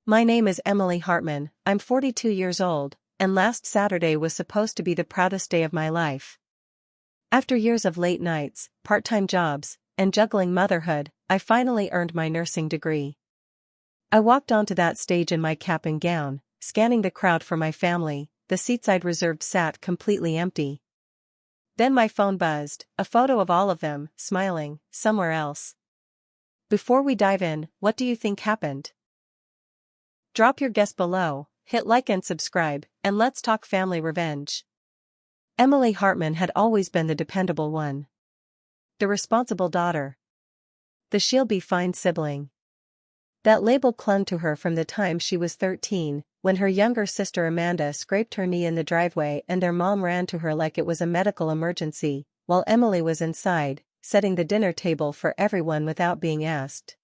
My name is Emily Hartman, I'm 42 years old, and last Saturday was supposed to be the proudest day of my life. After years of late nights, part-time jobs, and juggling motherhood, I finally earned my nursing degree. I walked onto that stage in my cap and gown, scanning the crowd for my family. The seats I'd reserved sat completely empty. Then my phone buzzed, a photo of all of them, smiling, somewhere else. Before we dive in, what do you think happened? Drop your guess below, hit like and subscribe, and let's talk family revenge. Emily Hartman had always been the dependable one. The responsible daughter. The she'll-be-fine sibling. That label clung to her from the time she was 13, when her younger sister Amanda scraped her knee in the driveway and their mom ran to her like it was a medical emergency, while Emily was inside, setting the dinner table for everyone without being asked.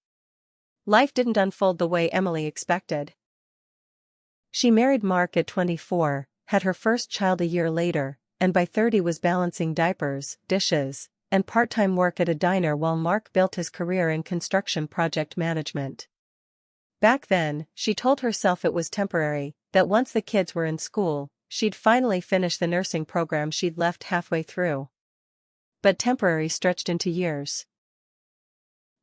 Life didn't unfold the way Emily expected. She married Mark at 24, had her first child a year later, and by 30 was balancing diapers, dishes, and part-time work at a diner while Mark built his career in construction project management. Back then, she told herself it was temporary, that once the kids were in school, she'd finally finish the nursing program she'd left halfway through. But temporary stretched into years.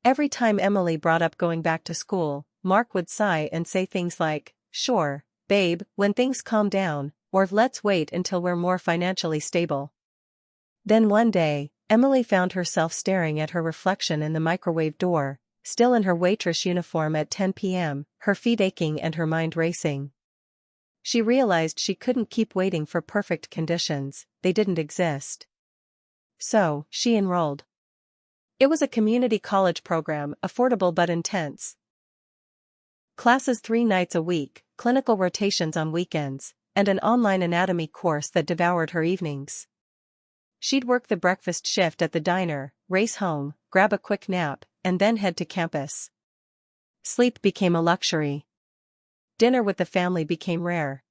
Every time Emily brought up going back to school, Mark would sigh and say things like, "Sure, babe, when things calm down," or "let's wait until we're more financially stable." Then one day, Emily found herself staring at her reflection in the microwave door, still in her waitress uniform at 10 p.m., her feet aching and her mind racing. She realized she couldn't keep waiting for perfect conditions, they didn't exist. So, she enrolled. It was a community college program, affordable but intense. Classes 3 nights a week, clinical rotations on weekends, and an online anatomy course that devoured her evenings. She'd work the breakfast shift at the diner, race home, grab a quick nap, and then head to campus. Sleep became a luxury. Dinner with the family became rare.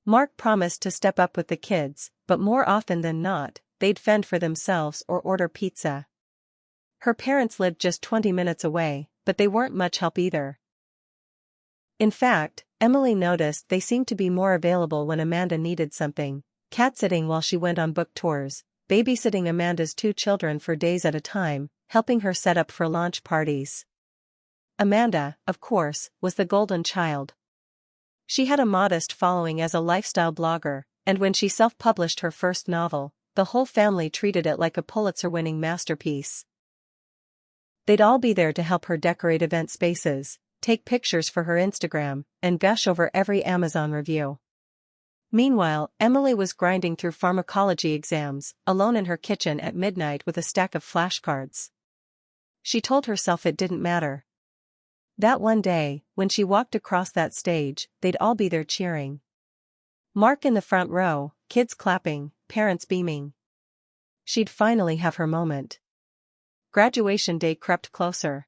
Mark promised to step up with the kids, but more often than not, they'd fend for themselves or order pizza. Her parents lived just 20 minutes away, but they weren't much help either. In fact, Emily noticed they seemed to be more available when Amanda needed something, cat-sitting while she went on book tours, babysitting Amanda's 2 children for days at a time, helping her set up for launch parties. Amanda, of course, was the golden child. She had a modest following as a lifestyle blogger, and when she self-published her first novel, the whole family treated it like a Pulitzer-winning masterpiece. They'd all be there to help her decorate event spaces, take pictures for her Instagram, and gush over every Amazon review. Meanwhile, Emily was grinding through pharmacology exams, alone in her kitchen at midnight with a stack of flashcards. She told herself it didn't matter. That one day, when she walked across that stage, they'd all be there cheering. Mark in the front row, kids clapping, parents beaming. She'd finally have her moment. Graduation day crept closer.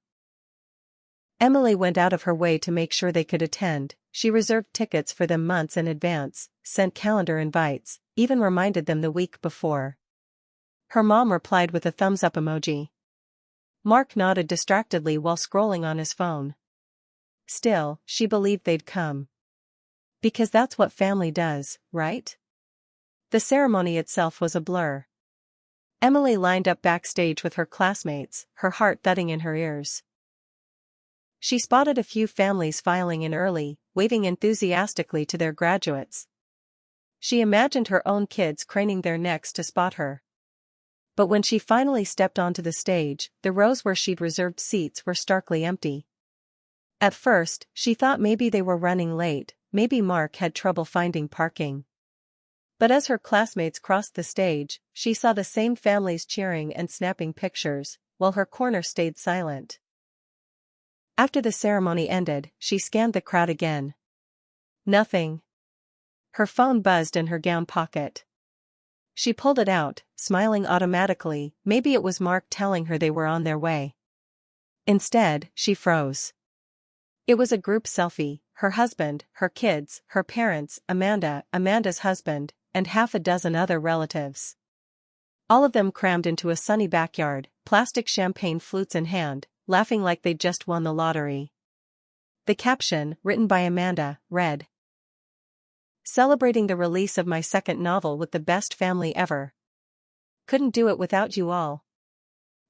Emily went out of her way to make sure they could attend. She reserved tickets for them months in advance, sent calendar invites, even reminded them the week before. Her mom replied with a thumbs-up emoji. Mark nodded distractedly while scrolling on his phone. Still, she believed they'd come. Because that's what family does, right? The ceremony itself was a blur. Emily lined up backstage with her classmates, her heart thudding in her ears. She spotted a few families filing in early, waving enthusiastically to their graduates. She imagined her own kids craning their necks to spot her. But when she finally stepped onto the stage, the rows where she'd reserved seats were starkly empty. At first, she thought maybe they were running late, maybe Mark had trouble finding parking. But as her classmates crossed the stage, she saw the same families cheering and snapping pictures, while her corner stayed silent. After the ceremony ended, she scanned the crowd again. Nothing. Her phone buzzed in her gown pocket. She pulled it out, smiling automatically, maybe it was Mark telling her they were on their way. Instead, she froze. It was a group selfie, her husband, her kids, her parents, Amanda, Amanda's husband, and half a dozen other relatives. All of them crammed into a sunny backyard, plastic champagne flutes in hand, laughing like they'd just won the lottery. The caption, written by Amanda, read, "Celebrating the release of my second novel with the best family ever. Couldn't do it without you all."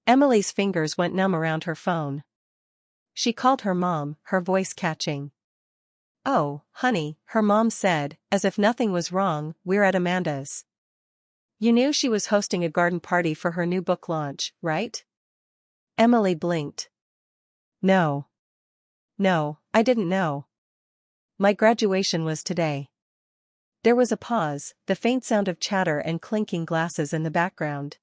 Emily's fingers went numb around her phone. She called her mom, her voice catching. "Oh, honey," her mom said, as if nothing was wrong, "we're at Amanda's. You knew she was hosting a garden party for her new book launch, right?" Emily blinked. No. No, I didn't know. My graduation was today." There was a pause, the faint sound of chatter and clinking glasses in the background.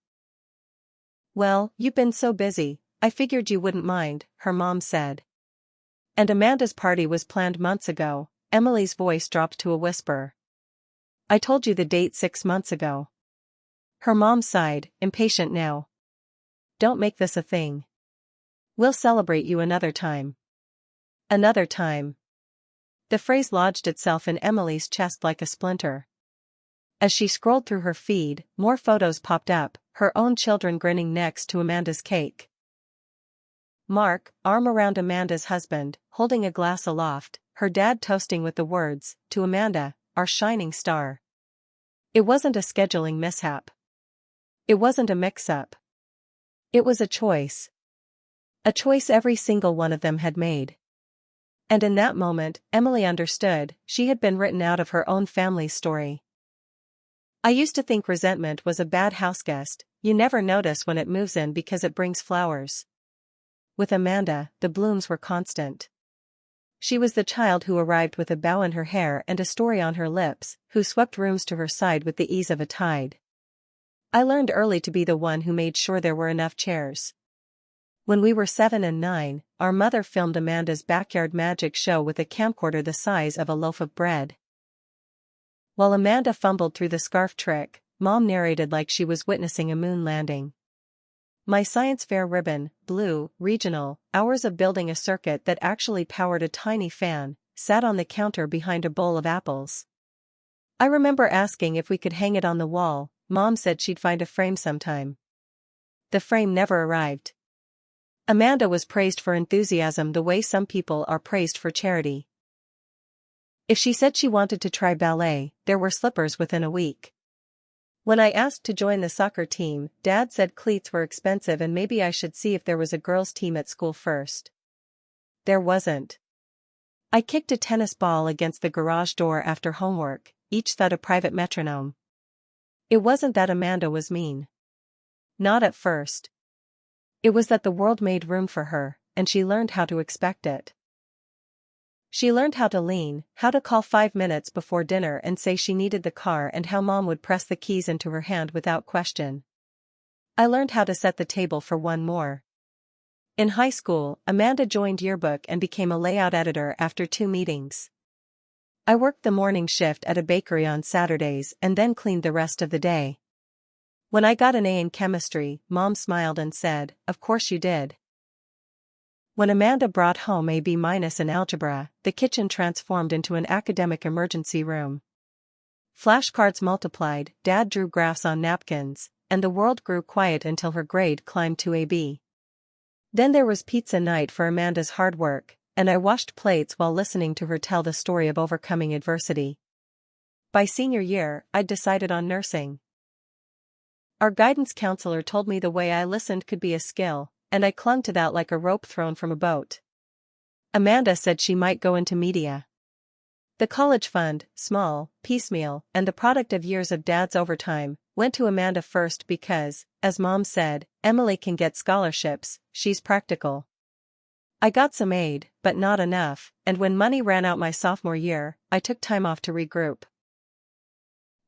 "Well, you've been so busy, I figured you wouldn't mind," her mom said. "And Amanda's party was planned months ago." Emily's voice dropped to a whisper. "I told you the date 6 months ago." Her mom sighed, impatient now. "Don't make this a thing. We'll celebrate you another time." Another time. The phrase lodged itself in Emily's chest like a splinter. As she scrolled through her feed, more photos popped up, her own children grinning next to Amanda's cake. Mark, arm around Amanda's husband, holding a glass aloft, her dad toasting with the words, "To Amanda, our shining star." It wasn't a scheduling mishap. It wasn't a mix-up. It was a choice. A choice every single one of them had made. And in that moment, Emily understood, she had been written out of her own family's story. "I used to think resentment was a bad houseguest, you never notice when it moves in because it brings flowers." With Amanda, the blooms were constant. She was the child who arrived with a bow in her hair and a story on her lips, who swept rooms to her side with the ease of a tide. I learned early to be the one who made sure there were enough chairs. When we were 7 and 9, our mother filmed Amanda's backyard magic show with a camcorder the size of a loaf of bread. While Amanda fumbled through the scarf trick, Mom narrated like she was witnessing a moon landing. "My science fair ribbon, blue, regional, hours of building a circuit that actually powered a tiny fan, sat on the counter behind a bowl of apples. I remember asking if we could hang it on the wall. Mom said she'd find a frame sometime. The frame never arrived." Amanda was praised for enthusiasm the way some people are praised for charity. If she said she wanted to try ballet, there were slippers within a week. When I asked to join the soccer team, Dad said cleats were expensive and maybe I should see if there was a girls' team at school first. There wasn't. I kicked a tennis ball against the garage door after homework, each thud a private metronome. It wasn't that Amanda was mean. Not at first. It was that the world made room for her, and she learned how to expect it. She learned how to lean, how to call 5 minutes before dinner and say she needed the car, and how Mom would press the keys into her hand without question. I learned how to set the table for one more. In high school, Amanda joined yearbook and became a layout editor after 2 meetings. I worked the morning shift at a bakery on Saturdays and then cleaned the rest of the day. When I got an A in chemistry, Mom smiled and said, "Of course you did." When Amanda brought home a B- in algebra, the kitchen transformed into an academic emergency room. Flashcards multiplied, Dad drew graphs on napkins, and the world grew quiet until her grade climbed to a B. Then there was pizza night for Amanda's hard work, and I washed plates while listening to her tell the story of overcoming adversity. By senior year, I'd decided on nursing. Our guidance counselor told me the way I listened could be a skill, and I clung to that like a rope thrown from a boat. Amanda said she might go into media. The college fund, small, piecemeal, and the product of years of Dad's overtime, went to Amanda first because, as Mom said, Emily can get scholarships, she's practical. I got some aid, but not enough, and when money ran out my sophomore year, I took time off to regroup.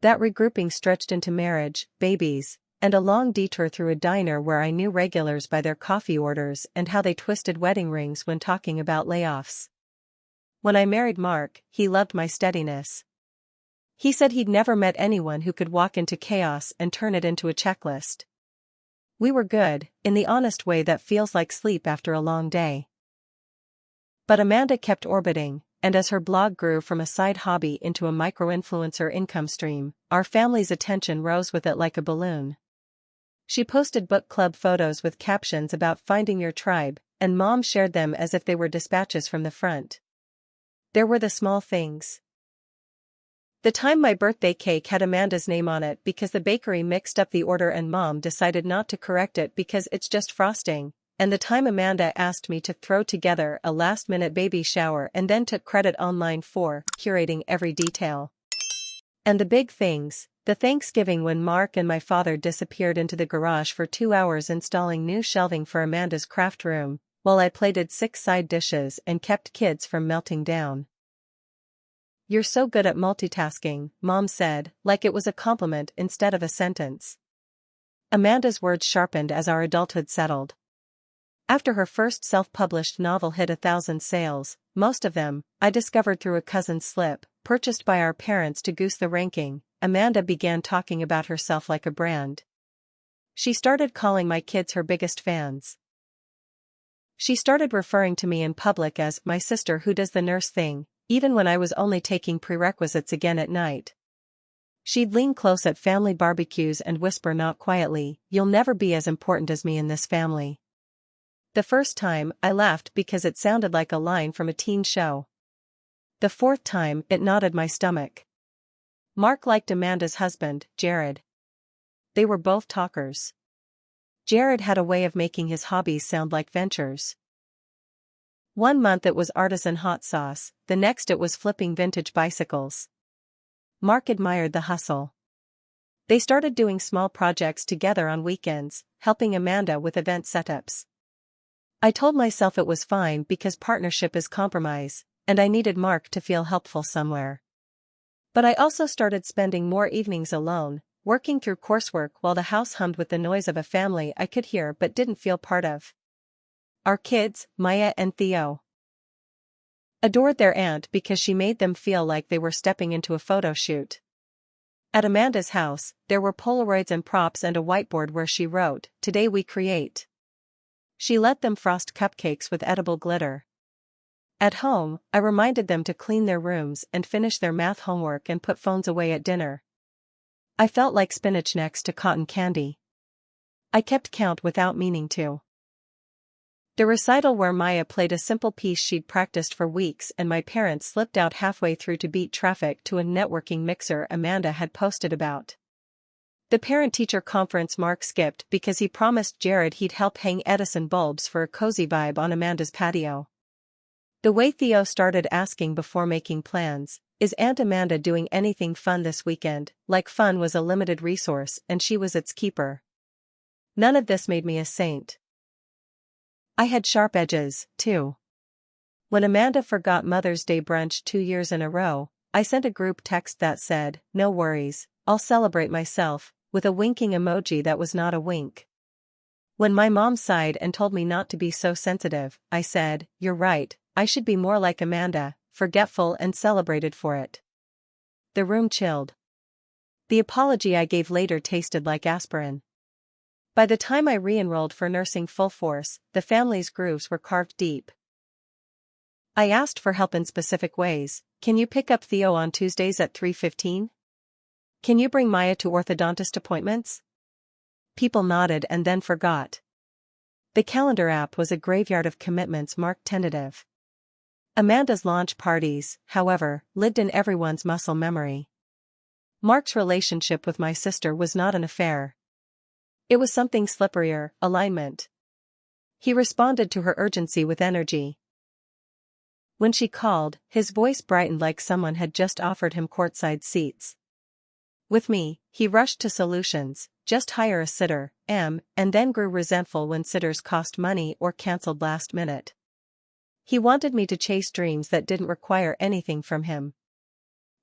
That regrouping stretched into marriage, babies, and a long detour through a diner where I knew regulars by their coffee orders and how they twisted wedding rings when talking about layoffs. When I married Mark, he loved my steadiness. He said he'd never met anyone who could walk into chaos and turn it into a checklist. We were good, in the honest way that feels like sleep after a long day. But Amanda kept orbiting, and as her blog grew from a side hobby into a micro-influencer income stream, our family's attention rose with it like a balloon. She posted book club photos with captions about finding your tribe, and Mom shared them as if they were dispatches from the front. There were the small things. The time my birthday cake had Amanda's name on it because the bakery mixed up the order and Mom decided not to correct it because it's just frosting, and the time Amanda asked me to throw together a last-minute baby shower and then took credit online for curating every detail. And the big things, the Thanksgiving when Mark and my father disappeared into the garage for 2 hours installing new shelving for Amanda's craft room, while I plated 6 side dishes and kept kids from melting down. "You're so good at multitasking," Mom said, like it was a compliment instead of a sentence. Amanda's words sharpened as our adulthood settled. After her first self-published novel hit 1,000 sales, most of them, I discovered through a cousin's slip, purchased by our parents to goose the ranking, Amanda began talking about herself like a brand. She started calling my kids her biggest fans. She started referring to me in public as my sister who does the nurse thing, even when I was only taking prerequisites again at night. She'd lean close at family barbecues and whisper not quietly, "You'll never be as important as me in this family." The first time, I laughed because it sounded like a line from a teen show. The fourth time, it knotted my stomach. Mark liked Amanda's husband, Jared. They were both talkers. Jared had a way of making his hobbies sound like ventures. One month it was artisan hot sauce, the next it was flipping vintage bicycles. Mark admired the hustle. They started doing small projects together on weekends, helping Amanda with event setups. I told myself it was fine because partnership is compromise, and I needed Mark to feel helpful somewhere. But I also started spending more evenings alone, working through coursework while the house hummed with the noise of a family I could hear but didn't feel part of. Our kids, Maya and Theo, adored their aunt because she made them feel like they were stepping into a photo shoot. At Amanda's house, there were Polaroids and props and a whiteboard where she wrote, "Today we create." She let them frost cupcakes with edible glitter. At home, I reminded them to clean their rooms and finish their math homework and put phones away at dinner. I felt like spinach next to cotton candy. I kept count without meaning to. The recital where Maya played a simple piece she'd practiced for weeks and my parents slipped out halfway through to beat traffic to a networking mixer Amanda had posted about. The parent-teacher conference Mark skipped because he promised Jared he'd help hang Edison bulbs for a cozy vibe on Amanda's patio. The way Theo started asking before making plans, "Is Aunt Amanda doing anything fun this weekend?" like fun was a limited resource and she was its keeper. None of this made me a saint. I had sharp edges, too. When Amanda forgot Mother's Day brunch 2 years in a row, I sent a group text that said, "No worries, I'll celebrate myself," with a winking emoji that was not a wink. When my mom sighed and told me not to be so sensitive, I said, "You're right, I should be more like Amanda, forgetful and celebrated for it." The room chilled. The apology I gave later tasted like aspirin. By the time I re-enrolled for nursing full force, the family's grooves were carved deep. I asked for help in specific ways. "Can you pick up Theo on Tuesdays at 3:15? Can you bring Maya to orthodontist appointments?" People nodded and then forgot. The calendar app was a graveyard of commitments marked tentative. Amanda's launch parties, however, lived in everyone's muscle memory. Mark's relationship with my sister was not an affair. It was something slipperier, alignment. He responded to her urgency with energy. When she called, his voice brightened like someone had just offered him courtside seats. With me, he rushed to solutions, just hire a sitter, and then grew resentful when sitters cost money or cancelled last minute. He wanted me to chase dreams that didn't require anything from him.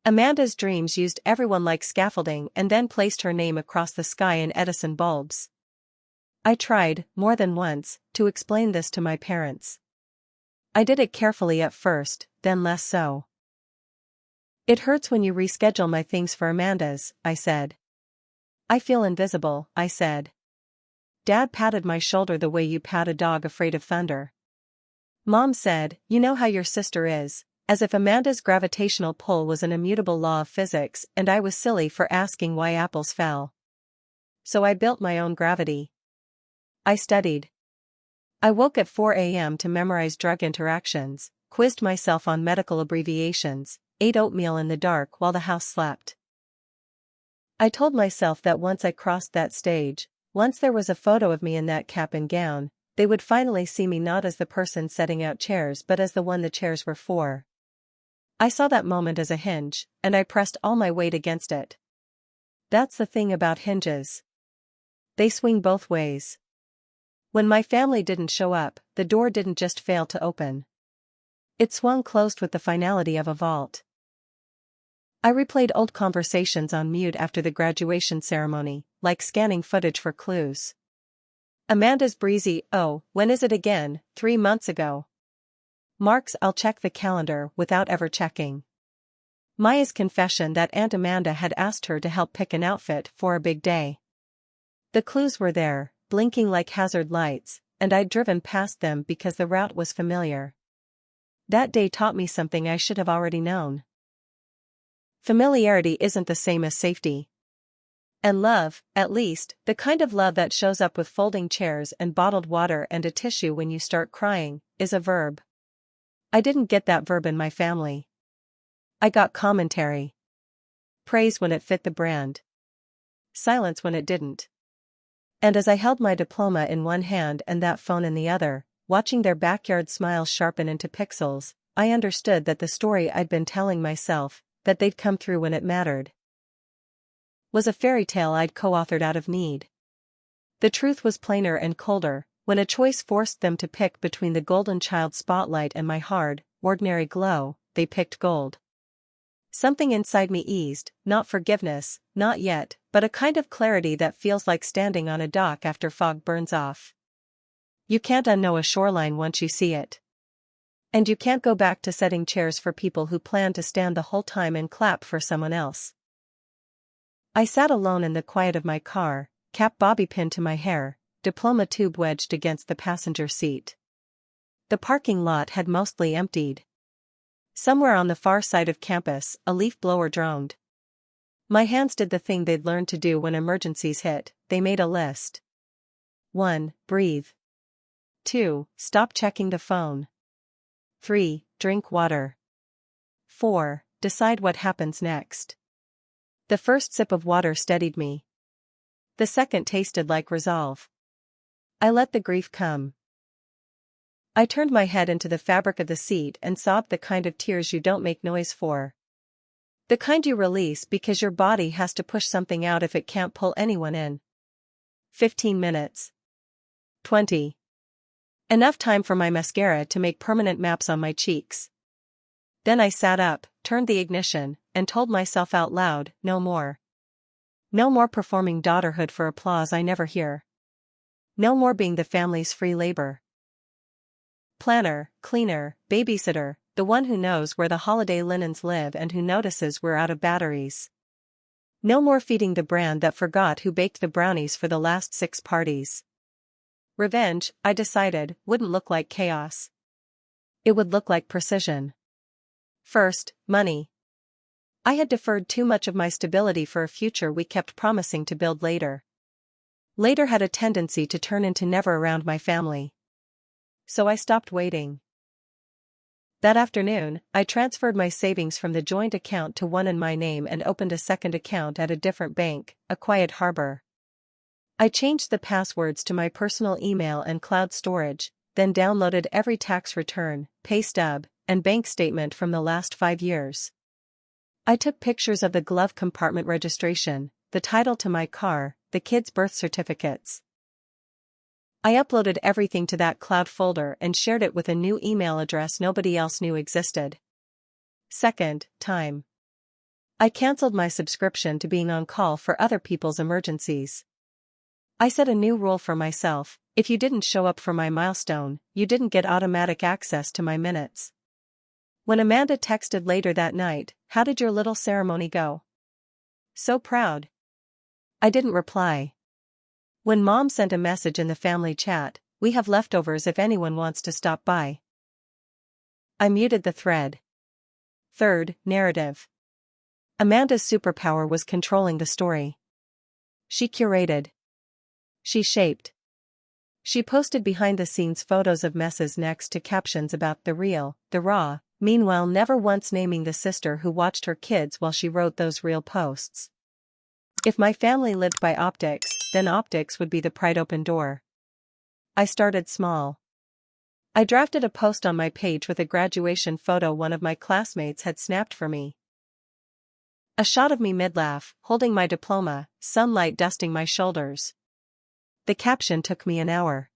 Amanda's dreams used everyone like scaffolding and then placed her name across the sky in Edison bulbs. I tried, more than once, to explain this to my parents. I did it carefully at first, then less so. "It hurts when you reschedule my things for Amanda's," I said. "I feel invisible," I said. Dad patted my shoulder the way you pat a dog afraid of thunder. Mom said, "You know how your sister is," as if Amanda's gravitational pull was an immutable law of physics and I was silly for asking why apples fell. So I built my own gravity. I studied. I woke at 4 a.m. to memorize drug interactions, quizzed myself on medical abbreviations, ate oatmeal in the dark while the house slept. I told myself that once I crossed that stage, once there was a photo of me in that cap and gown, they would finally see me not as the person setting out chairs but as the one the chairs were for. I saw that moment as a hinge, and I pressed all my weight against it. That's the thing about hinges. They swing both ways. When my family didn't show up, the door didn't just fail to open. It swung closed with the finality of a vault. I replayed old conversations on mute after the graduation ceremony, like scanning footage for clues. Amanda's breezy, "Oh, when is it again, 3 months ago?" Mark's "I'll check the calendar" without ever checking. Maya's confession that Aunt Amanda had asked her to help pick an outfit for a big day. The clues were there, blinking like hazard lights, and I'd driven past them because the route was familiar. That day taught me something I should have already known. Familiarity isn't the same as safety. And love, at least, the kind of love that shows up with folding chairs and bottled water and a tissue when you start crying, is a verb. I didn't get that verb in my family. I got commentary. Praise when it fit the brand. Silence when it didn't. And as I held my diploma in one hand and that phone in the other, watching their backyard smiles sharpen into pixels, I understood that the story I'd been telling myself, that they'd come through when it mattered, was a fairy tale I'd co-authored out of need. The truth was plainer and colder, when a choice forced them to pick between the golden child spotlight and my hard, ordinary glow. They picked gold. Something inside me eased, not forgiveness, not yet, but a kind of clarity that feels like standing on a dock after fog burns off. You can't unknow a shoreline once you see it. And you can't go back to setting chairs for people who plan to stand the whole time and clap for someone else. I sat alone in the quiet of my car, cap bobby pin to my hair, diploma tube wedged against the passenger seat. The parking lot had mostly emptied. Somewhere on the far side of campus, a leaf blower droned. My hands did the thing they'd learned to do when emergencies hit. They made a list. 1. Breathe. 2. Stop checking the phone. 3. Drink water. 4. Decide what happens next. The first sip of water steadied me. The second tasted like resolve. I let the grief come. I turned my head into the fabric of the seat and sobbed, the kind of tears you don't make noise for. The kind you release because your body has to push something out if it can't pull anyone in. 15 minutes. 20. Enough time for my mascara to make permanent maps on my cheeks. Then I sat up, turned the ignition, and told myself out loud, no more. No more performing daughterhood for applause I never hear. No more being the family's free labor. Planner, cleaner, babysitter, the one who knows where the holiday linens live and who notices we're out of batteries. No more feeding the brand that forgot who baked the brownies for the last 6 parties. Revenge, I decided, wouldn't look like chaos. It would look like precision. First, money. I had deferred too much of my stability for a future we kept promising to build later. Later had a tendency to turn into never around my family. So I stopped waiting. That afternoon, I transferred my savings from the joint account to one in my name and opened a second account at a different bank, a quiet harbor. I changed the passwords to my personal email and cloud storage, then downloaded every tax return, pay stub, and bank statement from the last 5 years. I took pictures of the glove compartment registration, the title to my car, the kids' birth certificates. I uploaded everything to that cloud folder and shared it with a new email address nobody else knew existed. Second, time. I canceled my subscription to being on call for other people's emergencies. I set a new rule for myself: if you didn't show up for my milestone, you didn't get automatic access to my minutes. When Amanda texted later that night, "How did your little ceremony go?" "So proud." I didn't reply. When Mom sent a message in the family chat, "We have leftovers if anyone wants to stop by," I muted the thread. Third, narrative. Amanda's superpower was controlling the story. She curated. She shaped. She posted behind-the-scenes photos of messes next to captions about the real, the raw, meanwhile never once naming the sister who watched her kids while she wrote those real posts. If my family lived by optics, then optics would be the pried open door. I started small. I drafted a post on my page with a graduation photo one of my classmates had snapped for me. A shot of me mid-laugh, holding my diploma, sunlight dusting my shoulders. The caption took me an hour.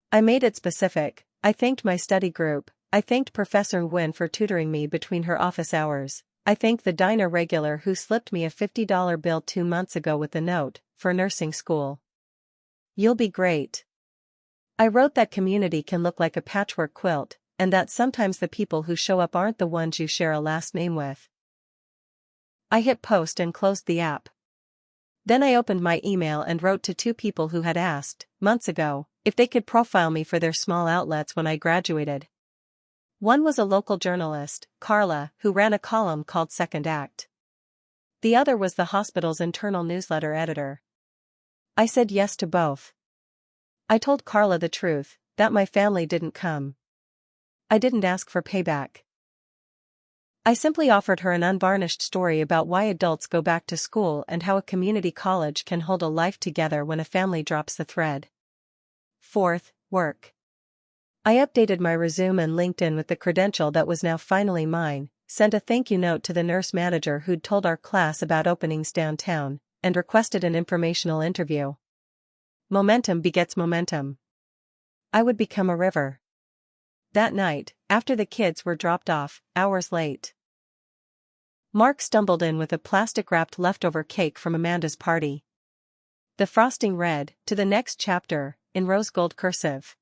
I made it specific. I thanked my study group. I thanked Professor Nguyen for tutoring me between her office hours. I thanked the diner regular who slipped me a $50 bill 2 months ago with the note, for nursing school. You'll be great. I wrote that community can look like a patchwork quilt, and that sometimes the people who show up aren't the ones you share a last name with. I hit post and closed the app. Then I opened my email and wrote to 2 people who had asked, months ago, if they could profile me for their small outlets when I graduated. One was a local journalist, Carla, who ran a column called Second Act. The other was the hospital's internal newsletter editor. I said yes to both. I told Carla the truth, that my family didn't come. I didn't ask for payback. I simply offered her an unvarnished story about why adults go back to school and how a community college can hold a life together when a family drops the thread. 4th, work. I updated my resume and LinkedIn with the credential that was now finally mine, sent a thank you note to the nurse manager who'd told our class about openings downtown, and requested an informational interview. Momentum begets momentum. I would become a river. That night, after the kids were dropped off, hours late, Mark stumbled in with a plastic-wrapped leftover cake from Amanda's party. The frosting read, "To the next chapter," in rose gold cursive.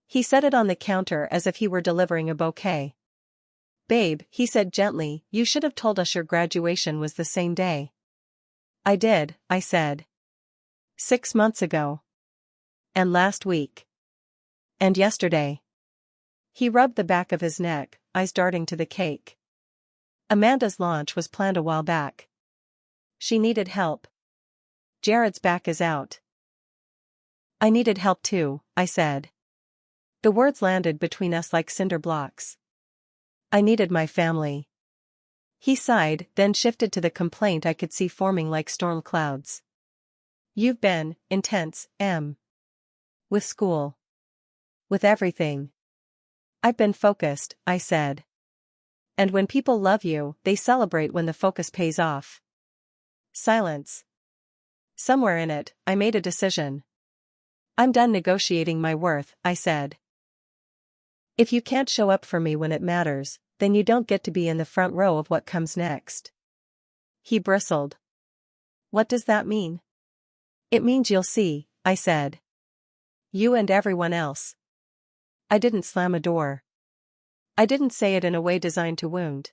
He set it on the counter as if he were delivering a bouquet. "Babe," he said gently, "you should have told us your graduation was the same day." "I did," I said. 6 months ago. And last week. And yesterday. He rubbed the back of his neck, eyes darting to the cake. Amanda's launch was planned a while back. She needed help. Jared's back is out. I needed help too, I said. The words landed between us like cinder blocks. I needed my family. He sighed, then shifted to the complaint I could see forming like storm clouds. You've been intense, with school. With everything. I've been focused, I said. And when people love you, they celebrate when the focus pays off. Silence. Somewhere in it, I made a decision. I'm done negotiating my worth, I said. If you can't show up for me when it matters, then you don't get to be in the front row of what comes next. He bristled. What does that mean? It means you'll see, I said. You and everyone else. I didn't slam a door. I didn't say it in a way designed to wound.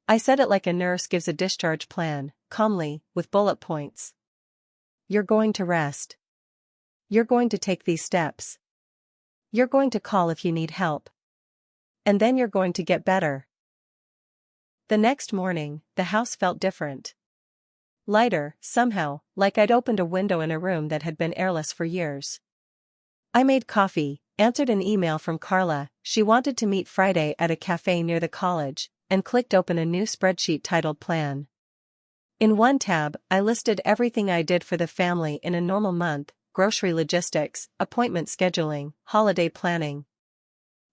I said it like a nurse gives a discharge plan, calmly, with bullet points. You're going to rest. You're going to take these steps. You're going to call if you need help. And then you're going to get better. The next morning, the house felt different. Lighter, somehow, like I'd opened a window in a room that had been airless for years. I made coffee, answered an email from Carla. She wanted to meet Friday at a cafe near the college, and clicked open a new spreadsheet titled Plan. In one tab, I listed everything I did for the family in a normal month: grocery logistics, appointment scheduling, holiday planning.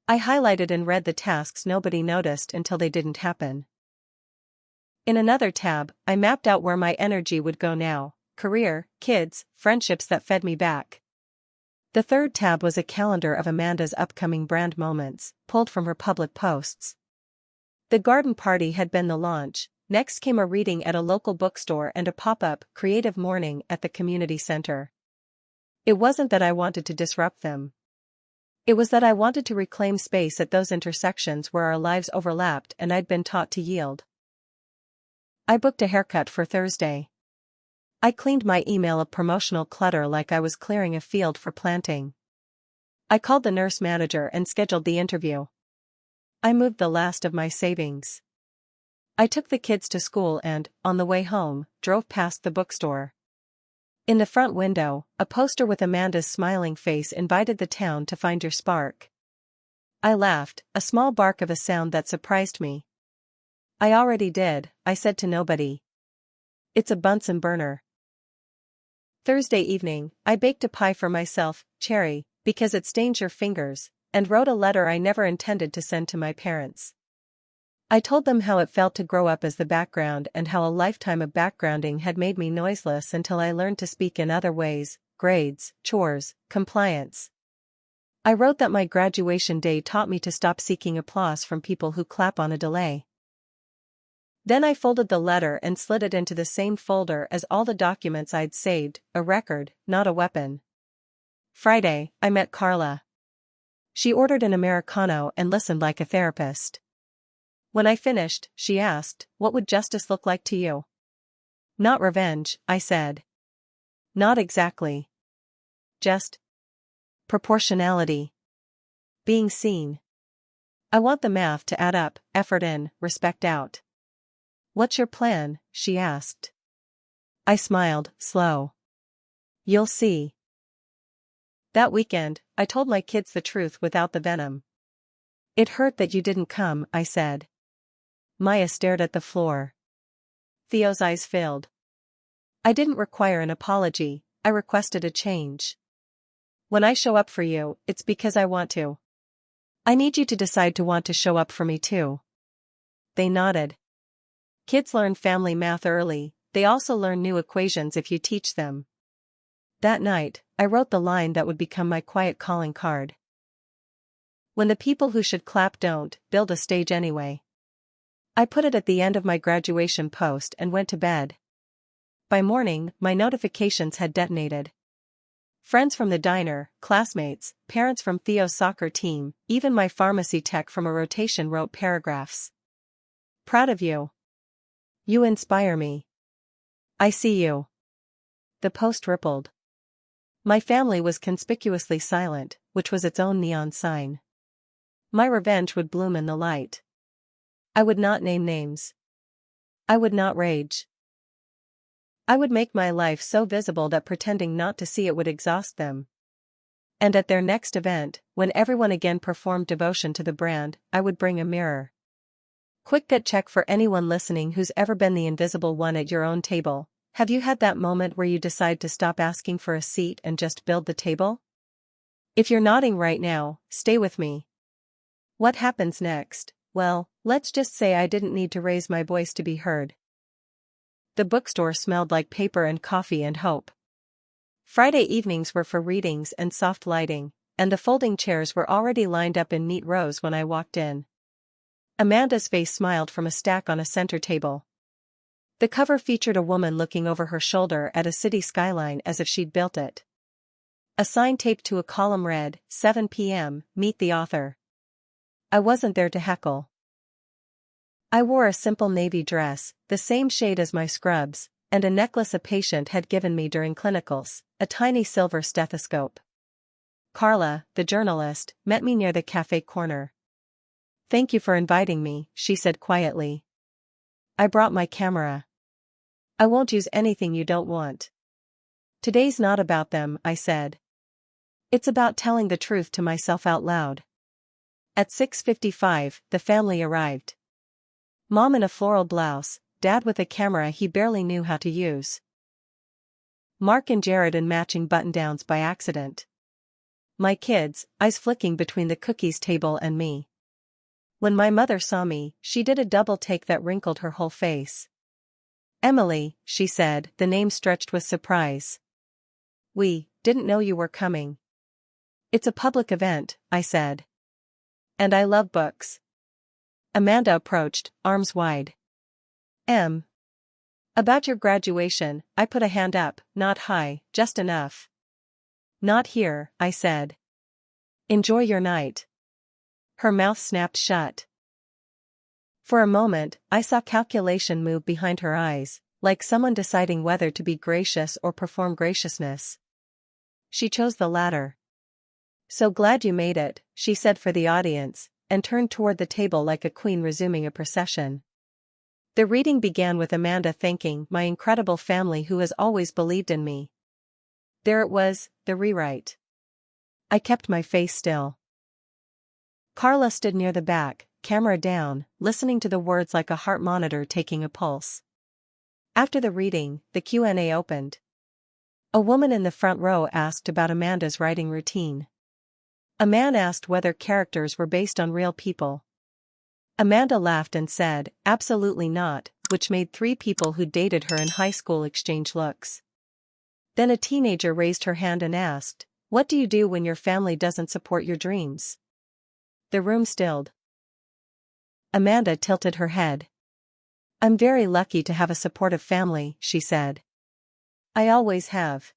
I highlighted and read the tasks nobody noticed until they didn't happen. In another tab, I mapped out where my energy would go now: career, kids, friendships that fed me back. The third tab was a calendar of Amanda's upcoming brand moments, pulled from her public posts. The garden party had been the launch. Next came a reading at a local bookstore and a pop-up, creative morning at the community center. It wasn't that I wanted to disrupt them. It was that I wanted to reclaim space at those intersections where our lives overlapped and I'd been taught to yield. I booked a haircut for Thursday. I cleaned my email of promotional clutter like I was clearing a field for planting. I called the nurse manager and scheduled the interview. I moved the last of my savings. I took the kids to school and, on the way home, drove past the bookstore. In the front window, a poster with Amanda's smiling face invited the town to find your spark. I laughed, a small bark of a sound that surprised me. I already did, I said to nobody. It's a Bunsen burner. Thursday evening, I baked a pie for myself, cherry, because it stains your fingers, and wrote a letter I never intended to send to my parents. I told them how it felt to grow up as the background and how a lifetime of backgrounding had made me noiseless until I learned to speak in other ways: grades, chores, compliance. I wrote that my graduation day taught me to stop seeking applause from people who clap on a delay. Then I folded the letter and slid it into the same folder as all the documents I'd saved, a record, not a weapon. Friday, I met Carla. She ordered an Americano and listened like a therapist. When I finished, she asked, "What would justice look like to you?" "Not revenge," I said. "Not exactly. Just proportionality. Being seen. I want the math to add up, effort in, respect out." "What's your plan?" she asked. I smiled, slow. "You'll see." That weekend, I told my kids the truth without the venom. "It hurt that you didn't come," I said. Maya stared at the floor. Theo's eyes filled. "I didn't require an apology, I requested a change. When I show up for you, it's because I want to. I need you to decide to want to show up for me too." They nodded. Kids learn family math early, they also learn new equations if you teach them. That night, I wrote the line that would become my quiet calling card. "When the people who should clap don't, build a stage anyway." I put it at the end of my graduation post and went to bed. By morning, my notifications had detonated. Friends from the diner, classmates, parents from Theo's soccer team, even my pharmacy tech from a rotation wrote paragraphs. "Proud of you. You inspire me. I see you." The post rippled. My family was conspicuously silent, which was its own neon sign. My revenge would bloom in the light. I would not name names. I would not rage. I would make my life so visible that pretending not to see it would exhaust them. And at their next event, when everyone again performed devotion to the brand, I would bring a mirror. Quick gut check for anyone listening who's ever been the invisible one at your own table. Have you had that moment where you decide to stop asking for a seat and just build the table? If you're nodding right now, stay with me. What happens next? Well, let's just say I didn't need to raise my voice to be heard. The bookstore smelled like paper and coffee and hope. Friday evenings were for readings and soft lighting, and the folding chairs were already lined up in neat rows when I walked in. Amanda's face smiled from a stack on a center table. The cover featured a woman looking over her shoulder at a city skyline as if she'd built it. A sign taped to a column read, 7 p.m., meet the author. I wasn't there to heckle. I wore a simple navy dress, the same shade as my scrubs, and a necklace a patient had given me during clinicals, a tiny silver stethoscope. Carla, the journalist, met me near the cafe corner. "Thank you for inviting me," she said quietly. "I brought my camera. I won't use anything you don't want." "Today's not about them," I said. "It's about telling the truth to myself out loud." At 6:55, the family arrived. Mom in a floral blouse, Dad with a camera he barely knew how to use. Mark and Jared in matching button-downs by accident. My kids, eyes flicking between the cookies table and me. When my mother saw me, she did a double take that wrinkled her whole face. "Emily," she said, the name stretched with surprise. "We didn't know you were coming." "It's a public event," I said. "And I love books." Amanda approached, arms wide. About your graduation," I put a hand up, not high, just enough. "Not here," I said. "Enjoy your night." Her mouth snapped shut. For a moment, I saw calculation move behind her eyes, like someone deciding whether to be gracious or perform graciousness. She chose the latter. "So glad you made it," she said for the audience, and turned toward the table like a queen resuming a procession. The reading began with Amanda thanking my incredible family who has always believed in me. There it was, the rewrite. I kept my face still. Carla stood near the back, camera down, listening to the words like a heart monitor taking a pulse. After the reading, the Q&A opened. A woman in the front row asked about Amanda's writing routine. A man asked whether characters were based on real people. Amanda laughed and said, "Absolutely not," which made 3 people who dated her in high school exchange looks. Then a teenager raised her hand and asked, "What do you do when your family doesn't support your dreams?" The room stilled. Amanda tilted her head. "I'm very lucky to have a supportive family," she said. "I always have."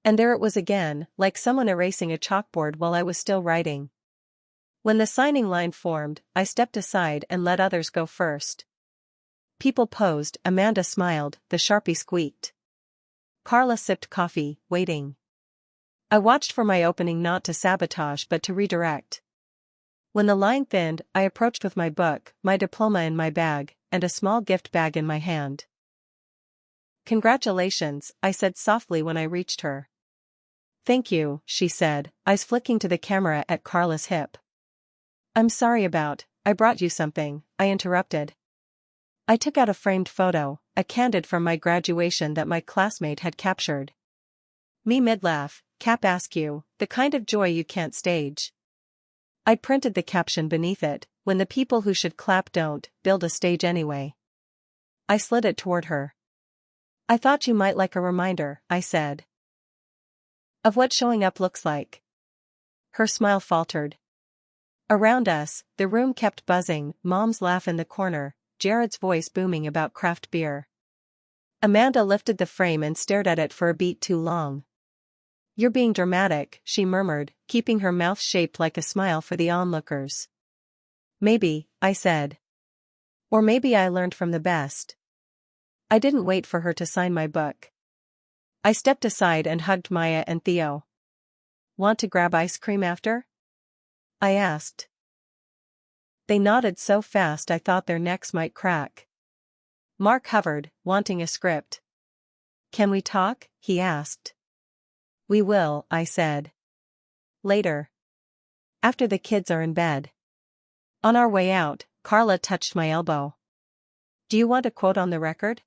And there it was again, like someone erasing a chalkboard while I was still writing. When the signing line formed, I stepped aside and let others go first. People posed, Amanda smiled, the Sharpie squeaked. Carla sipped coffee, waiting. I watched for my opening not to sabotage but to redirect. When the line thinned, I approached with my book, my diploma in my bag, and a small gift bag in my hand. "Congratulations," I said softly when I reached her. "Thank you," she said, eyes flicking to the camera at Carla's hip. "I'm sorry about, I brought you something," I interrupted. I took out a framed photo, a candid from my graduation that my classmate had captured. Me mid-laugh, "Cap askew, the kind of joy you can't stage." I'd printed the caption beneath it, "When the people who should clap don't, build a stage anyway." I slid it toward her. "I thought you might like a reminder," I said. "Of what showing up looks like." Her smile faltered. Around us, the room kept buzzing, Mom's laugh in the corner, Jared's voice booming about craft beer. Amanda lifted the frame and stared at it for a beat too long. "You're being dramatic," she murmured, keeping her mouth shaped like a smile for the onlookers. "Maybe," I said. "Or maybe I learned from the best." I didn't wait for her to sign my book. I stepped aside and hugged Maya and Theo. "Want to grab ice cream after?" I asked. They nodded so fast I thought their necks might crack. Mark hovered, wanting a script. "Can we talk?" he asked. "We will," I said. "Later. After the kids are in bed." On our way out, Carla touched my elbow. "Do you want a quote on the record?"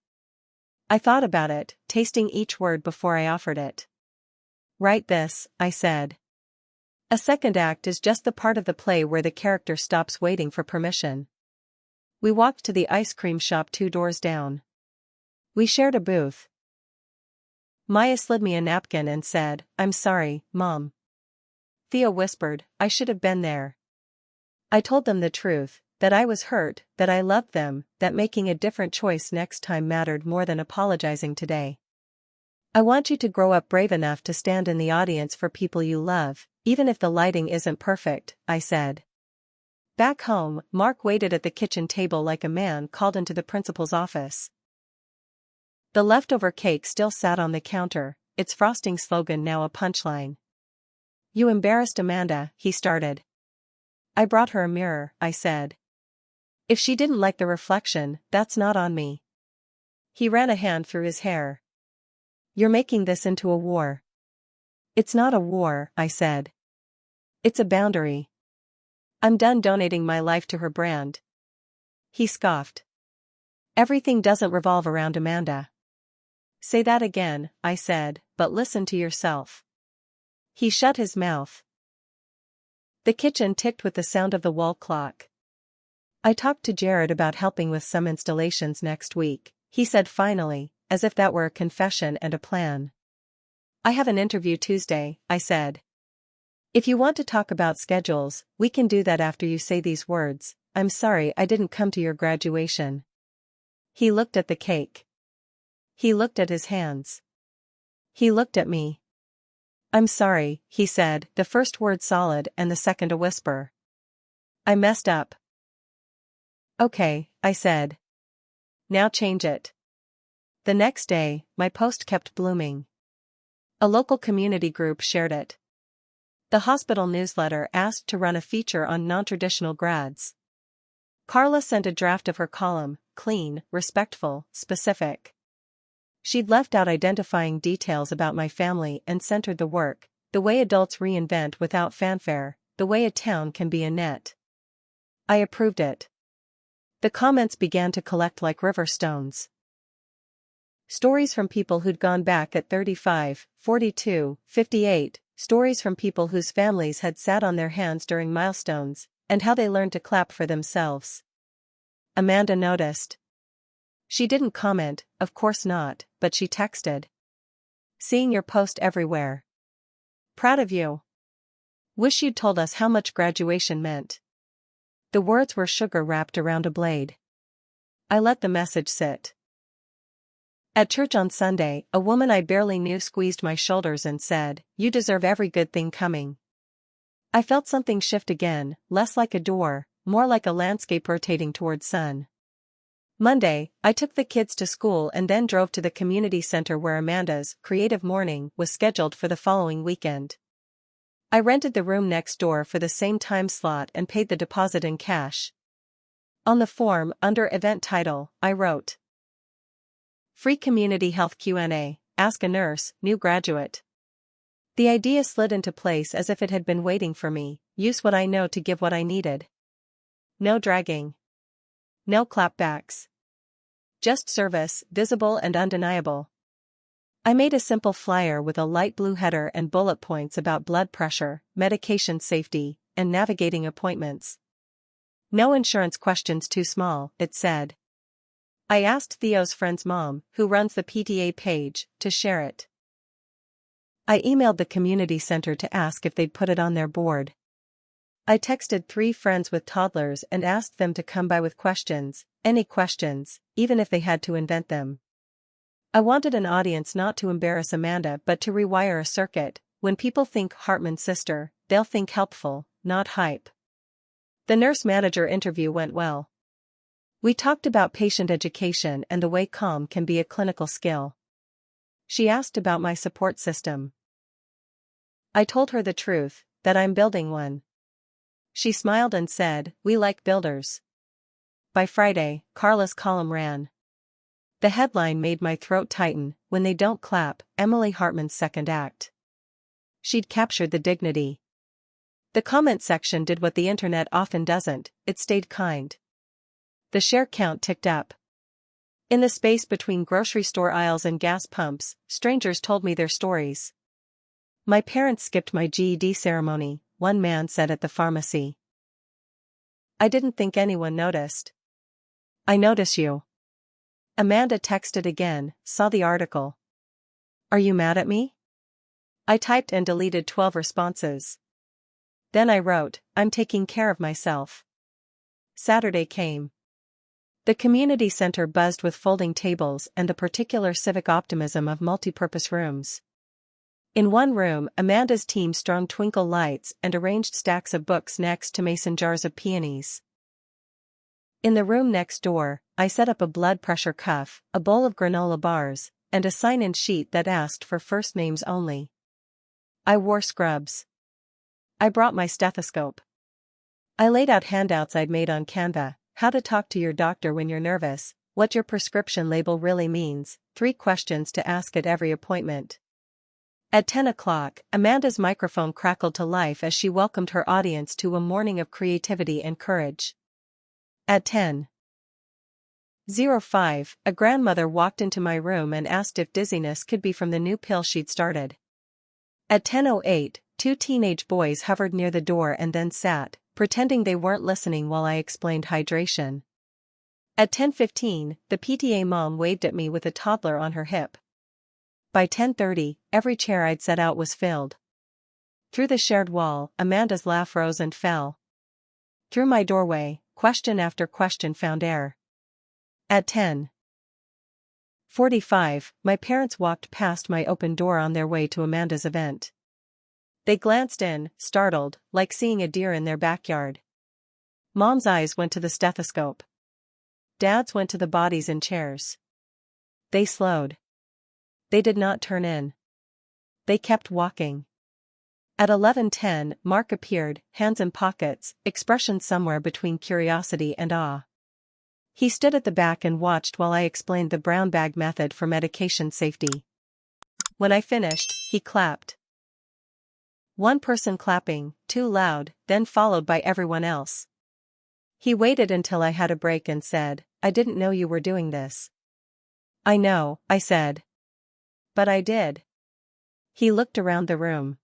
I thought about it, tasting each word before I offered it. "Write this," I said. A second act is just the part of the play where the character stops waiting for permission. We walked to the ice cream shop 2 doors down. We shared a booth. Maya slid me a napkin and said, "I'm sorry, Mom." Theo whispered, "I should have been there." I told them the truth, that I was hurt, that I loved them, that making a different choice next time mattered more than apologizing today. "I want you to grow up brave enough to stand in the audience for people you love, even if the lighting isn't perfect," I said. Back home, Mark waited at the kitchen table like a man called into the principal's office. The leftover cake still sat on the counter, its frosting slogan now a punchline. "You embarrassed Amanda," he started. "I brought her a mirror," I said. "If she didn't like the reflection, that's not on me." He ran a hand through his hair. "You're making this into a war." "It's not a war," I said. "It's a boundary. I'm done donating my life to her brand." He scoffed. "Everything doesn't revolve around Amanda." "Say that again," I said, "but listen to yourself." He shut his mouth. The kitchen ticked with the sound of the wall clock. "I talked to Jared about helping with some installations next week," he said finally, as if that were a confession and a plan. "I have an interview Tuesday," I said. "If you want to talk about schedules, we can do that after you say these words. I'm sorry I didn't come to your graduation." He looked at the cake. He looked at his hands. He looked at me. "I'm sorry," he said, the first word solid and the second a whisper. "I messed up." "Okay," I said. "Now change it." The next day, my post kept blooming. A local community group shared it. The hospital newsletter asked to run a feature on non-traditional grads. Carla sent a draft of her column, clean, respectful, specific. She'd left out identifying details about my family and centered the work, the way adults reinvent without fanfare, the way a town can be a net. I approved it. The comments began to collect like river stones. Stories from people who'd gone back at 35, 42, 58, stories from people whose families had sat on their hands during milestones, and how they learned to clap for themselves. Amanda noticed. She didn't comment, of course not, but she texted. Seeing your post everywhere. Proud of you. Wish you'd told us how much graduation meant. The words were sugar wrapped around a blade. I let the message sit. At church on Sunday, a woman I barely knew squeezed my shoulders and said, "You deserve every good thing coming." I felt something shift again, less like a door, more like a landscape rotating toward sun. Monday, I took the kids to school and then drove to the community center where Amanda's creative morning was scheduled for the following weekend. I rented the room next door for the same time slot and paid the deposit in cash. On the form, under event title, I wrote, "Free Community Health Q&A, Ask a Nurse, New Graduate." The idea slid into place as if it had been waiting for me. Use what I know to give what I needed. No dragging. No clapbacks. Just service, visible and undeniable. I made a simple flyer with a light blue header and bullet points about blood pressure, medication safety, and navigating appointments. No insurance questions too small, it said. I asked Theo's friend's mom, who runs the PTA page, to share it. I emailed the community center to ask if they'd put it on their board. I texted 3 friends with toddlers and asked them to come by with questions, any questions, even if they had to invent them. I wanted an audience not to embarrass Amanda but to rewire a circuit. When people think Hartman sister, they'll think helpful, not hype. The nurse manager interview went well. We talked about patient education and the way calm can be a clinical skill. She asked about my support system. I told her the truth, that I'm building one. She smiled and said, "We like builders." By Friday, Carla's column ran. The headline made my throat tighten, "When They Don't Clap, Emily Hartman's Second Act." She'd captured the dignity. The comment section did what the internet often doesn't, it stayed kind. The share count ticked up. In the space between grocery store aisles and gas pumps, strangers told me their stories. "My parents skipped my GED ceremony," one man said at the pharmacy. "I didn't think anyone noticed." "I notice you." Amanda texted again, "Saw the article." "Are you mad at me?" I typed and deleted 12 responses. Then I wrote, "I'm taking care of myself." Saturday came. The community center buzzed with folding tables and the particular civic optimism of multipurpose rooms. In one room, Amanda's team strung twinkle lights and arranged stacks of books next to mason jars of peonies. In the room next door, I set up a blood pressure cuff, a bowl of granola bars, and a sign-in sheet that asked for first names only. I wore scrubs. I brought my stethoscope. I laid out handouts I'd made on Canva: how to talk to your doctor when you're nervous, what your prescription label really means, 3 questions to ask at every appointment. At 10 o'clock, Amanda's microphone crackled to life as she welcomed her audience to a morning of creativity and courage. At 10:05, a grandmother walked into my room and asked if dizziness could be from the new pill she'd started. At 10:08, 2 teenage boys hovered near the door and then sat, pretending they weren't listening while I explained hydration. At 10:15, the PTA mom waved at me with a toddler on her hip. By 10:30, every chair I'd set out was filled. Through the shared wall, Amanda's laugh rose and fell. Through my doorway, question after question found air. At 10:45, my parents walked past my open door on their way to Amanda's event. They glanced in, startled, like seeing a deer in their backyard. Mom's eyes went to the stethoscope. Dad's went to the bodies in chairs. They slowed. They did not turn in. They kept walking. At 11:10, Mark appeared, hands in pockets, expression somewhere between curiosity and awe. He stood at the back and watched while I explained the brown bag method for medication safety. When I finished, he clapped. One person clapping, too loud, then followed by everyone else. He waited until I had a break and said, "I didn't know you were doing this." "I know," I said. "But I did." He looked around the room.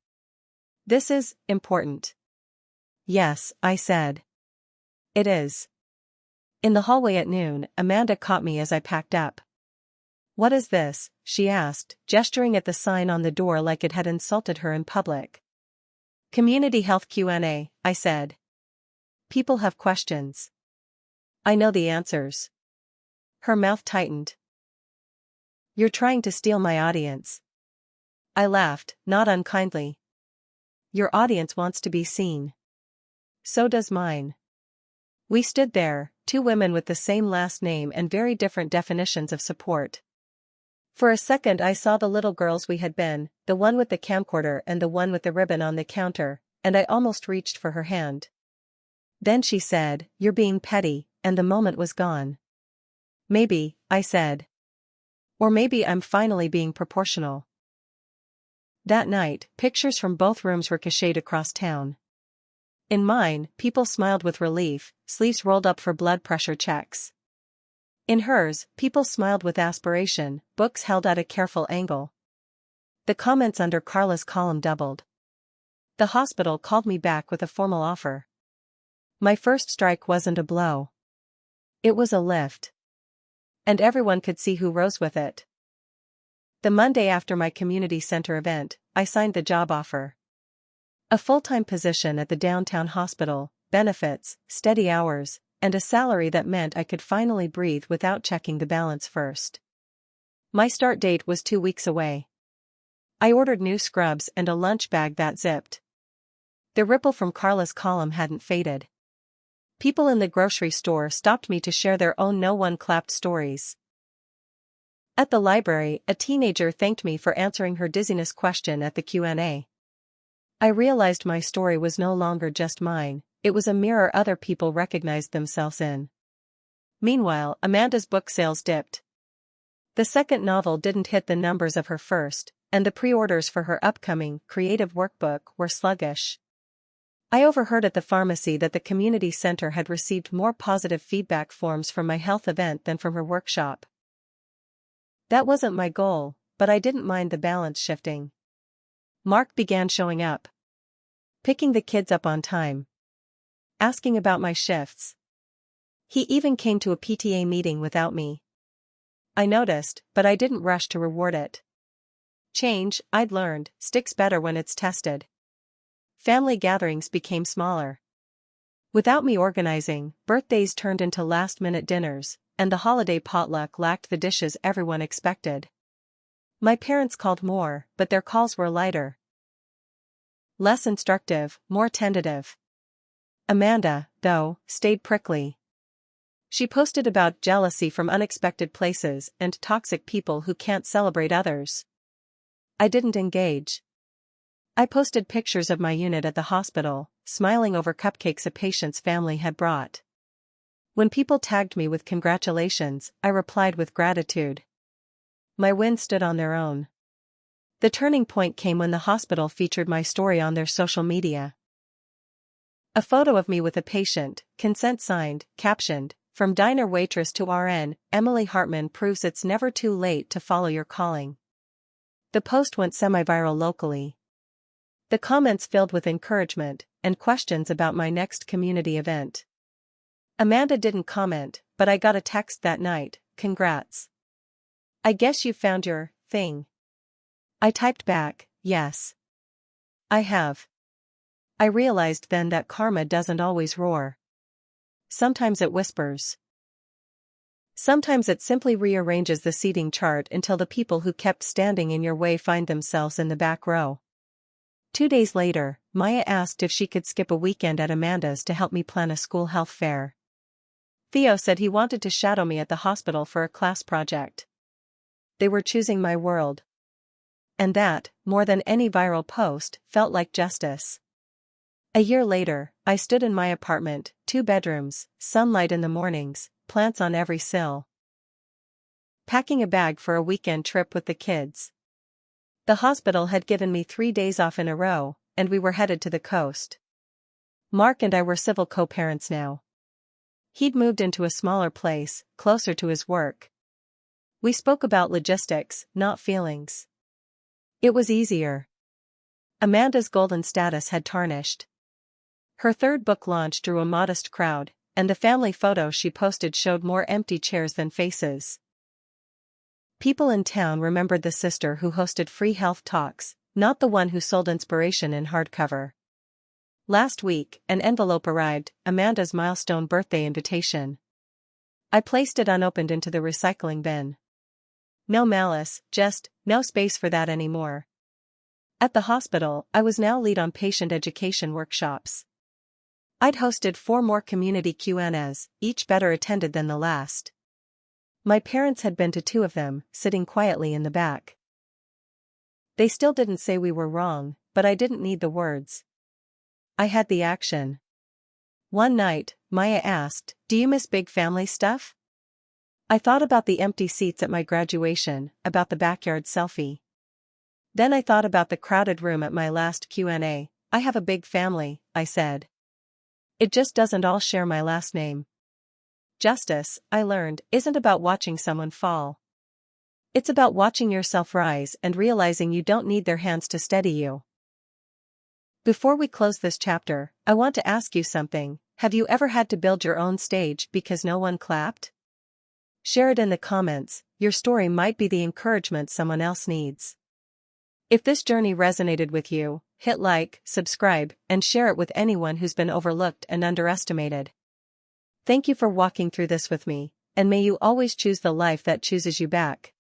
"This is important." "Yes," I said. "It is." In the hallway at noon, Amanda caught me as I packed up. "What is this?" she asked, gesturing at the sign on the door like it had insulted her in public. "Community Health Q&A, I said. "People have questions. I know the answers." Her mouth tightened. "You're trying to steal my audience." I laughed, not unkindly. "Your audience wants to be seen. So does mine." We stood there, two women with the same last name and very different definitions of support. For a second I saw the little girls we had been, the one with the camcorder and the one with the ribbon on the counter, and I almost reached for her hand. Then she said, "You're being petty," and the moment was gone. "Maybe," I said. "Or maybe I'm finally being proportional." That night, pictures from both rooms ricocheted across town. In mine, people smiled with relief, sleeves rolled up for blood pressure checks. In hers, people smiled with aspiration, books held at a careful angle. The comments under Carla's column doubled. The hospital called me back with a formal offer. My first strike wasn't a blow. It was a lift. And everyone could see who rose with it. The Monday after my community center event, I signed the job offer. A full-time position at the downtown hospital, benefits, steady hours, and a salary that meant I could finally breathe without checking the balance first. My start date was 2 weeks away. I ordered new scrubs and a lunch bag that zipped. The ripple from Carla's column hadn't faded. People in the grocery store stopped me to share their own no-one-clapped stories. At the library, a teenager thanked me for answering her dizziness question at the Q&A. I realized my story was no longer just mine, it was a mirror other people recognized themselves in. Meanwhile, Amanda's book sales dipped. The second novel didn't hit the numbers of her first, and the pre-orders for her upcoming, creative workbook were sluggish. I overheard at the pharmacy that the community center had received more positive feedback forms from my health event than from her workshop. That wasn't my goal, but I didn't mind the balance shifting. Mark began showing up. Picking the kids up on time. Asking about my shifts. He even came to a PTA meeting without me. I noticed, but I didn't rush to reward it. Change, I'd learned, sticks better when it's tested. Family gatherings became smaller. Without me organizing, birthdays turned into last-minute dinners, and the holiday potluck lacked the dishes everyone expected. My parents called more, but their calls were lighter. Less instructive, more tentative. Amanda, though, stayed prickly. She posted about jealousy from unexpected places and toxic people who can't celebrate others. I didn't engage. I posted pictures of my unit at the hospital, smiling over cupcakes a patient's family had brought. When people tagged me with congratulations, I replied with gratitude. My wins stood on their own. The turning point came when the hospital featured my story on their social media. A photo of me with a patient, consent signed, captioned, "From diner waitress to RN, Emily Hartman proves it's never too late to follow your calling." The post went semi-viral locally. The comments filled with encouragement and questions about my next community event. Amanda didn't comment, but I got a text that night, "Congrats. I guess you found your thing." I typed back, "Yes. I have." I realized then that karma doesn't always roar. Sometimes it whispers. Sometimes it simply rearranges the seating chart until the people who kept standing in your way find themselves in the back row. 2 days later, Maya asked if she could skip a weekend at Amanda's to help me plan a school health fair. Theo said he wanted to shadow me at the hospital for a class project. They were choosing my world. And that, more than any viral post, felt like justice. A year later, I stood in my apartment, 2 bedrooms, sunlight in the mornings, plants on every sill. Packing a bag for a weekend trip with the kids. The hospital had given me 3 days off in a row, and we were headed to the coast. Mark and I were civil co-parents now. He'd moved into a smaller place, closer to his work. We spoke about logistics, not feelings. It was easier. Amanda's golden status had tarnished. Her third book launch drew a modest crowd, and the family photos she posted showed more empty chairs than faces. People in town remembered the sister who hosted free health talks, not the one who sold inspiration in hardcover. Last week, an envelope arrived, Amanda's milestone birthday invitation. I placed it unopened into the recycling bin. No malice, just, no space for that anymore. At the hospital, I was now lead on patient education workshops. I'd hosted 4 more community Q&As, each better attended than the last. My parents had been to 2 of them, sitting quietly in the back. They still didn't say we were wrong, but I didn't need the words. I had the action. One night, Maya asked, "Do you miss big family stuff?" I thought about the empty seats at my graduation, about the backyard selfie. Then I thought about the crowded room at my last Q&A. I have a big family, I said. It just doesn't all share my last name. Justice, I learned, isn't about watching someone fall. It's about watching yourself rise and realizing you don't need their hands to steady you. Before we close this chapter, I want to ask you something. Have you ever had to build your own stage because no one clapped? Share it in the comments. Your story might be the encouragement someone else needs. If this journey resonated with you, hit like, subscribe, and share it with anyone who's been overlooked and underestimated. Thank you for walking through this with me, and may you always choose the life that chooses you back.